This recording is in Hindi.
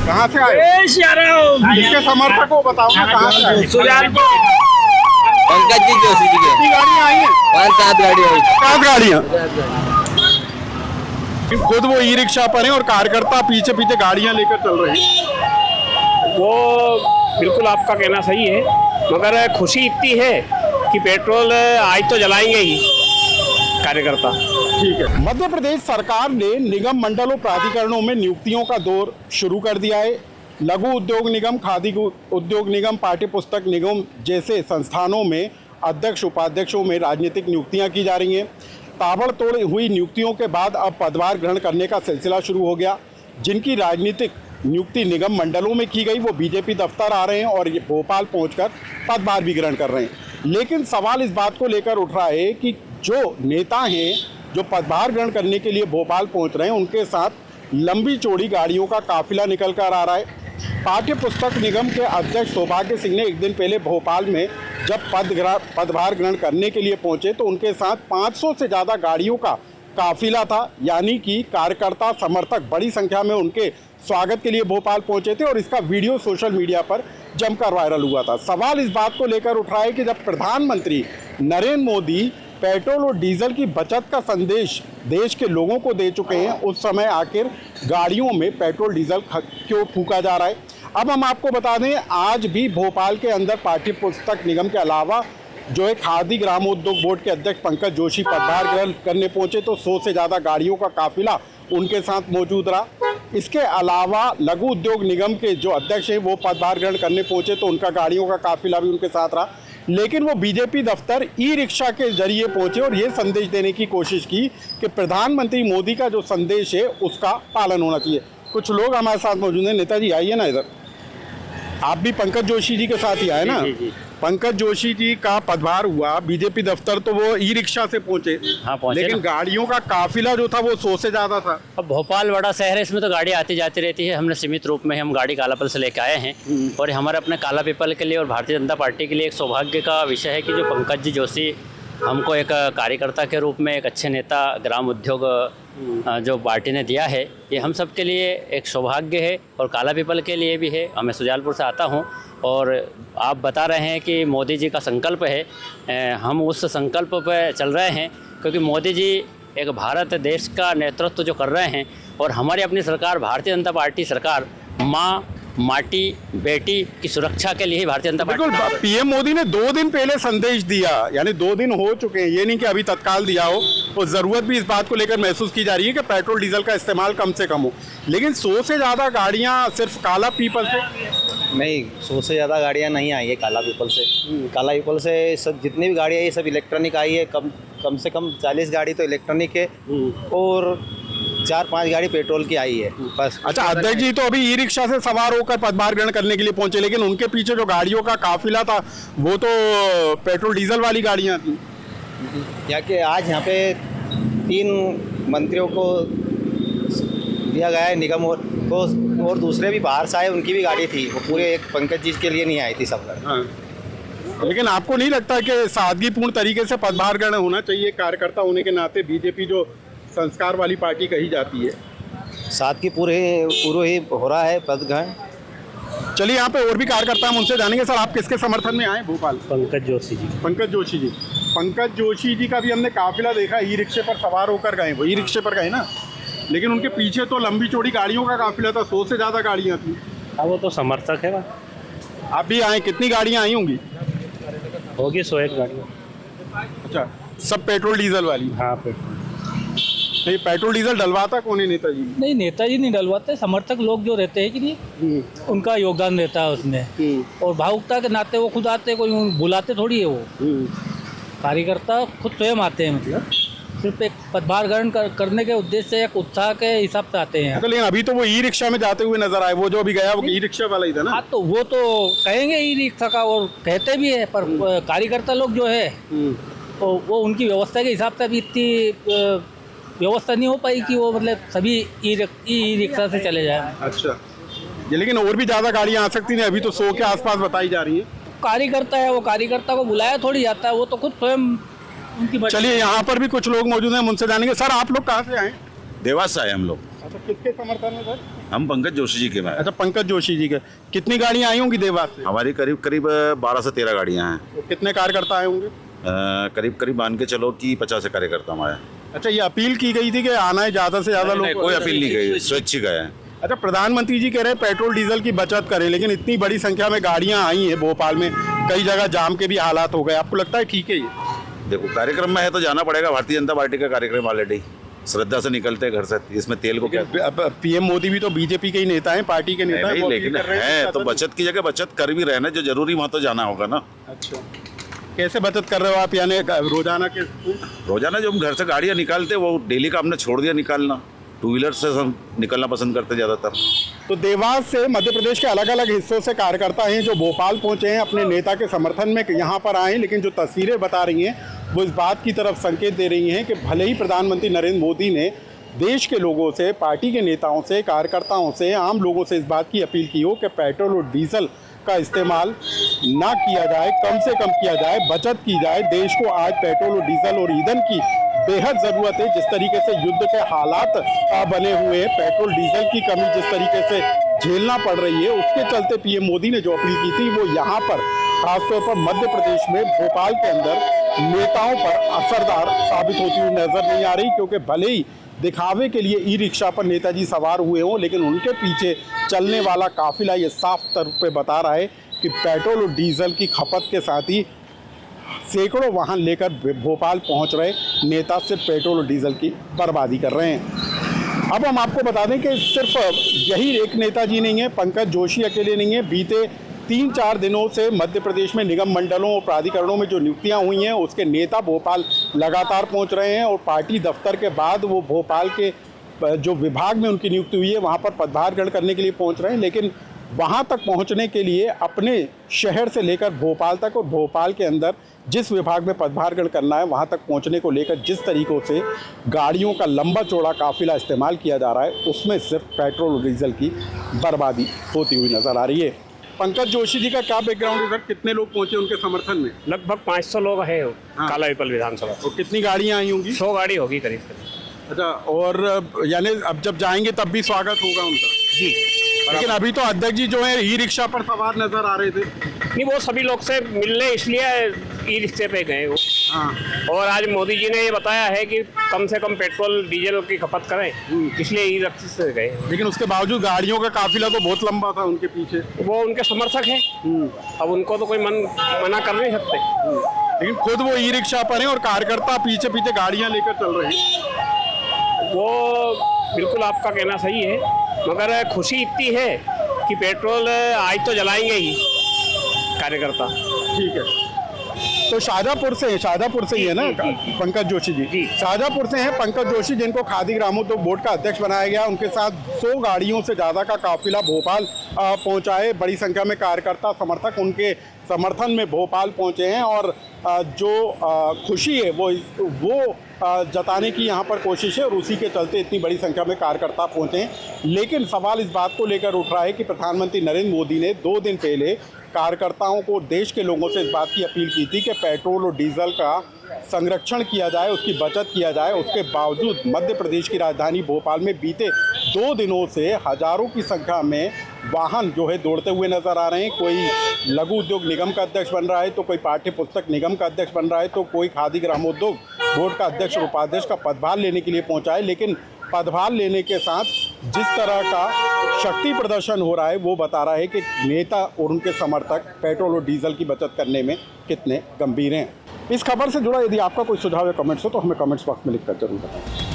कहाँ से आए? इसके समर्थक को बताओ ना, कहाँ से आए? पंकज जी जोशी जी कितनी गाड़ियाँ आई हैं? 5-7 गाड़ी आई। 7 गाड़ियाँ। खुद वो ई रिक्शा पर हैं और कार्यकर्ता पीछे पीछे गाड़ियाँ लेकर चल रहे हैं। वो बिल्कुल आपका कहना सही है, मगर खुशी इतनी है कि पेट्रोल आज तो जलाएंगे ही कार्यकर्ता। ठीक है। मध्य प्रदेश सरकार ने निगम मंडलों प्राधिकरणों में नियुक्तियों का दौर शुरू कर दिया है। लघु उद्योग निगम, खादी उद्योग निगम, पाठ्य पुस्तक निगम जैसे संस्थानों में अध्यक्ष उपाध्यक्षों में राजनीतिक नियुक्तियां की जा रही हैं। ताबड़तोड़ हुई नियुक्तियों के बाद अब पदभार ग्रहण करने का सिलसिला शुरू हो गया। जिनकी राजनीतिक नियुक्ति निगम मंडलों में की गई वो बीजेपी दफ्तर आ रहे हैं और ये भोपाल पहुंचकर पदभार भी ग्रहण कर रहे हैं। लेकिन सवाल इस बात को लेकर उठ रहा है कि जो नेता हैं जो पदभार ग्रहण करने के लिए भोपाल पहुंच रहे हैं उनके साथ लंबी चौड़ी गाड़ियों का काफिला निकल कर आ रहा है। पाठ्य पुस्तक निगम के अध्यक्ष सौभाग्य सिंह ने एक दिन पहले भोपाल में जब पदभार ग्रहण करने के लिए पहुंचे तो उनके साथ 500 से ज़्यादा गाड़ियों का काफिला था, यानी कि कार्यकर्ता समर्थक बड़ी संख्या में उनके स्वागत के लिए भोपाल पहुंचे थे और इसका वीडियो सोशल मीडिया पर जमकर वायरल हुआ था। सवाल इस बात को लेकर उठ रहा है कि जब प्रधानमंत्री नरेंद्र मोदी पेट्रोल और डीजल की बचत का संदेश देश के लोगों को दे चुके हैं, उस समय आखिर गाड़ियों में पेट्रोल डीजल क्यों फूका जा रहा है। अब हम आपको बता दें, आज भी भोपाल के अंदर पाठ्य पुस्तक निगम के अलावा जो है खादी ग्रामोद्योग बोर्ड के अध्यक्ष पंकज जोशी पदभार ग्रहण करने पहुंचे तो 100 से ज़्यादा गाड़ियों का काफिला उनके साथ मौजूद रहा। इसके अलावा लघु उद्योग निगम के जो अध्यक्ष हैं वो पदभार ग्रहण करने पहुंचे तो उनका गाड़ियों का काफिला भी उनके साथ रहा। लेकिन वो बीजेपी दफ्तर ई रिक्शा के जरिए पहुंचे और ये संदेश देने की कोशिश की कि प्रधानमंत्री मोदी का जो संदेश है उसका पालन होना चाहिए। कुछ लोग हमारे साथ मौजूद हैं। नेताजी आइए ना इधर, आप भी पंकज जोशी जी के साथ ही आए ना? जी। पंकज जोशी जी का पदभार हुआ बीजेपी दफ्तर तो वो ई रिक्शा से पहुंचे। हाँ, पहुंचे लेकिन ना। गाड़ियों का काफिला जो था वो 100 से ज्यादा था। अब भोपाल बड़ा शहर है, इसमें तो गाड़ी आती जाती रहती है। हमने सीमित रूप में हम गाड़ी कालापल से लेकर आए हैं और हमारे अपने काला पीपल के लिए और भारतीय जनता पार्टी के लिए एक सौभाग्य का विषय है कि जो पंकज जी जोशी हमको एक कार्यकर्ता के रूप में एक अच्छे नेता ग्राम उद्योग जो पार्टी ने दिया है, ये हम सब के लिए एक सौभाग्य है और काला पीपल के लिए भी है। मैं सुजालपुर से आता हूँ और आप बता रहे हैं कि मोदी जी का संकल्प है, हम उस संकल्प पर चल रहे हैं क्योंकि मोदी जी एक भारत देश का नेतृत्व जो कर रहे हैं और हमारी अपनी सरकार भारतीय जनता पार्टी सरकार माँ, माटी, बेटी की सुरक्षा के लिए ही भारतीय जनता पार्टी। बिल्कुल, पीएम मोदी ने 2 दिन पहले संदेश दिया, यानी 2 दिन हो चुके हैं, ये नहीं कि अभी तत्काल दिया हो। और ज़रूरत भी इस बात को लेकर महसूस की जा रही है कि पेट्रोल डीजल का इस्तेमाल कम से कम हो। लेकिन 100 से ज़्यादा गाड़ियाँ सिर्फ काला पीपल से नहीं, 100 से ज़्यादा गाड़ियाँ नहीं आई है काला पीपल से। काला पीपल से सब जितनी भी गाड़ियाँ आई है सब इलेक्ट्रॉनिक आई है। कम से कम 40 गाड़ी तो इलेक्ट्रॉनिक है और 4-5 गाड़ी पेट्रोल की आई है बस। अच्छा, अध्यक्ष जी तो अभी ई रिक्शा से सवार होकर पदभार ग्रहण करने के लिए पहुंचे, लेकिन उनके पीछे जो गाड़ियों का काफिला था वो तो पेट्रोल डीजल वाली गाड़ियां थी। या कि आज यहाँ पे 3 मंत्रियों को दिया गया है निगम और दूसरे भी बाहर से आए, उनकी भी गाड़ी थी, वो पूरे एक पंकज जी के लिए नहीं आई थी सब गाड़ी। हाँ। लेकिन आपको नहीं लगता कि सादगीपूर्ण तरीके से पदभार ग्रहण होना चाहिए? कार्यकर्ता होने के नाते बीजेपी जो संस्कार वाली पार्टी कही जाती है, सादगी पूरे ही हो रहा है पद ग्रहण। चलिए यहाँ पे और भी कार्यकर्ता हम उनसे जानेंगे। सर, आप किसके समर्थन में आए भोपाल? पंकज जोशी जी। पंकज जोशी जी। पंकज जोशी जी का भी हमने काफिला देखा, ई रिक्शे पर सवार होकर गए, वो ई रिक्शे पर गए ना, लेकिन उनके पीछे तो लंबी चौड़ी गाड़ियों का काफिला था, 100 से ज़्यादा गाड़ियाँ थी। हाँ, वो तो समर्थक है ना। आप भी आए, कितनी गाड़ियाँ आई होंगी? होगी 101 गाड़ियाँ। अच्छा, सब पेट्रोल डीजल वाली? हाँ, पेट्रोल। नहीं, पेट्रोल डीजल डलवाता कौन है? नेताजी? नहीं, नेताजी नहीं डलवाते, समर्थक लोग जो रहते हैं कि नहीं, उनका योगदान रहता है उसमें। और भावुकता के नाते वो खुद आते, कोई बुलाते थोड़ी है। वो कार्यकर्ता खुद स्वयं आते हैं, मतलब सिर्फ एक पदभार ग्रहण करने के उद्देश्य से, एक उत्साह के हिसाब से आते हैं। तो लेकिन अभी तो वो ई रिक्शा में जाते हुए नजर आए, वो जो अभी गया वो ई रिक्शा वाला ही था ना? हाँ, तो वो तो कहेंगे ई रिक्शा का और कहते भी है, पर कार्यकर्ता लोग जो है तो वो उनकी व्यवस्था के हिसाब से अभी इतनी व्यवस्था नहीं हो पाई कि वो मतलब सभी ई रिक्शा से चले जाए। अच्छा, ये लेकिन और भी ज़्यादा गाड़ियाँ आ सकती हैं, अभी तो 100 के आसपास बताई जा रही है। कार्यकर्ता है, वो कार्यकर्ता को बुलाया थोड़ी जाता है, वो तो खुद स्वयं उनकी। चलिए यहाँ पर भी कुछ लोग मौजूद हैं, उनसे जानेंगे। सर, आप लोग कहाँ से आए? देवास से आए हम लोग। अच्छा, किसके समर्थन में सर? हम पंकज जोशी जी के में हैं। अच्छा, पंकज जोशी जी के। कितनी गाड़ियां आई होंगी देवास से? हमारी करीब करीब 12 से 13 गाड़ियां हैं। तो कितने कार्यकर्ता आए होंगे? करीब करीब मान के चलो कि 50 कार्यकर्ता हमारे। अच्छा, ये अपील की गई थी कि आना है ज़्यादा से ज़्यादा लोग? कोई अपील नहीं गई, स्वैच्छिक है। अच्छा, प्रधानमंत्री जी कह रहे हैं पेट्रोल डीजल की बचत करें, लेकिन इतनी बड़ी संख्या में गाड़ियां आई हैं भोपाल में, कई जगह जाम के भी हालात हो गए। आपको लगता है ठीक है ये? देखो, कार्यक्रम में है तो जाना पड़ेगा। भारतीय जनता पार्टी का कार्यक्रम ऑलरेडी श्रद्धा से निकलते हैं घर से, इसमें तेल को क्या। पीएम मोदी भी तो बीजेपी के ही नेता हैं, पार्टी के नेता हैं। नहीं, वो लेकिन अपील कर रहे हैं है कि तो बचत की जगह बचत कर भी रहे ना, जो जरूरी वहाँ तो जाना होगा ना। अच्छा, कैसे बचत कर रहे हो आप? यानी रोजाना के रोजाना जो हम घर से गाड़ियाँ निकालते वो डेली का हमने छोड़ दिया निकालना। 2 व्हीलर से हम निकलना पसंद करते ज़्यादातर। तो देवास से मध्य प्रदेश के अलग अलग हिस्सों से कार्यकर्ता हैं जो भोपाल पहुंचे हैं, अपने नेता के समर्थन में यहाँ पर आए हैं। लेकिन जो तस्वीरें बता रही हैं वो इस बात की तरफ संकेत दे रही हैं कि भले ही प्रधानमंत्री नरेंद्र मोदी ने देश के लोगों से, पार्टी के नेताओं से, कार्यकर्ताओं से, आम लोगों से इस बात की अपील की हो कि पेट्रोल और डीजल का इस्तेमाल ना किया जाए, कम से कम किया जाए, बचत की जाए। देश को आज पेट्रोल और डीजल और ईंधन की बेहद ज़रूरत है। जिस तरीके से युद्ध के हालात बने हुए हैं, पेट्रोल डीजल की कमी जिस तरीके से झेलना पड़ रही है, उसके चलते पीएम मोदी ने जो अपील की थी वो यहाँ पर खासतौर पर मध्य प्रदेश में भोपाल के अंदर नेताओं पर असरदार साबित होती हुई नजर नहीं आ रही। क्योंकि भले ही दिखावे के लिए ई रिक्शा पर नेताजी सवार हुए हों, लेकिन उनके पीछे चलने वाला काफिला ये साफ तौर पे बता रहा है कि पेट्रोल और डीजल की खपत के साथ ही सैकड़ों वाहन लेकर भोपाल पहुंच रहे नेता सिर्फ पेट्रोल और डीजल की बर्बादी कर रहे हैं। अब हम आपको बता दें कि सिर्फ यही एक नेताजी नहीं है, पंकज जोशी अकेले नहीं है। बीते 3-4 दिनों से मध्य प्रदेश में निगम मंडलों और प्राधिकरणों में जो नियुक्तियां हुई हैं उसके नेता भोपाल लगातार पहुंच रहे हैं। और पार्टी दफ्तर के बाद वो भोपाल के जो विभाग में उनकी नियुक्ति हुई है वहां पर पदभार ग्रहण करने के लिए पहुंच रहे हैं। लेकिन वहां तक पहुंचने के लिए अपने शहर से लेकर भोपाल तक और भोपाल के अंदर जिस विभाग में पदभार ग्रहण करना है वहां तक पहुंचने को लेकर जिस तरीक़ों से गाड़ियों का लंबा चौड़ा काफिला इस्तेमाल किया जा रहा है, उसमें सिर्फ पेट्रोल और डीजल की बर्बादी होती हुई नजर आ रही है। पंकज जोशी जी का क्या बैकग्राउंड है सर? कितने लोग पहुंचे उनके समर्थन में? लगभग 500 लोग हैं काला पीपल विधानसभा। और कितनी गाड़ियां आई होंगी? 100 गाड़ी होगी करीब। अच्छा, और यानी अब जब जाएंगे तब भी स्वागत होगा उनका? जी, लेकिन अभी तो अध्यक्ष जी जो है ई रिक्शा पर सवार नजर आ रहे थे। नहीं, वो सभी लोग से मिलने इसलिए ई रिक्शे पे गए वो। हाँ, और आज मोदी जी ने ये बताया है कि कम से कम पेट्रोल डीजल की खपत करें, इसलिए ई रिक्शे से गए। लेकिन उसके बावजूद गाड़ियों का काफिला तो बहुत लंबा था उनके पीछे। वो उनके समर्थक हैं, अब उनको तो कोई मना कर नहीं सकते। लेकिन खुद वो ई रिक्शा पर हैं और कार्यकर्ता पीछे पीछे गाड़ियां लेकर चल रहे हैं। वो बिल्कुल आपका कहना सही है, मगर खुशी इतनी है कि पेट्रोल आज तो जलाएंगे ही कार्यकर्ता। ठीक है, तो शाहजहाँपुर से ही है ना पंकज जोशी जी? शाहजहाँपुर से हैं पंकज जोशी, जिनको खादी ग्रामोद्योग बोर्ड का अध्यक्ष बनाया गया। उनके साथ 100 गाड़ियों से ज़्यादा का काफिला भोपाल पहुंचा है। बड़ी संख्या में कार्यकर्ता समर्थक उनके समर्थन में भोपाल पहुंचे हैं और जो खुशी है वो जताने की यहाँ पर कोशिश है और उसी के चलते इतनी बड़ी संख्या में कार्यकर्ता पहुंचे हैं। लेकिन सवाल इस बात को लेकर उठ रहा है कि प्रधानमंत्री नरेंद्र मोदी ने 2 दिन पहले कार्यकर्ताओं को, देश के लोगों से इस बात की अपील की थी कि पेट्रोल और डीजल का संरक्षण किया जाए, उसकी बचत किया जाए। उसके बावजूद मध्य प्रदेश की राजधानी भोपाल में बीते 2 दिनों से हजारों की संख्या में वाहन जो है दौड़ते हुए नजर आ रहे हैं। कोई लघु उद्योग निगम का अध्यक्ष बन रहा है, तो कोई पाठ्य पुस्तक निगम का अध्यक्ष बन रहा है, तो कोई खादी ग्रामोद्योग बोर्ड का अध्यक्ष और उपाध्यक्ष का पदभार लेने के लिए पहुंचा है। लेकिन पदभार लेने के साथ जिस तरह का शक्ति प्रदर्शन हो रहा है वो बता रहा है कि नेता और उनके समर्थक पेट्रोल और डीजल की बचत करने में कितने गंभीर हैं। इस खबर से जुड़ा यदि आपका कोई सुझाव या कमेंट्स हो तो हमें कमेंट्स बॉक्स में लिखकर जरूर बताएं।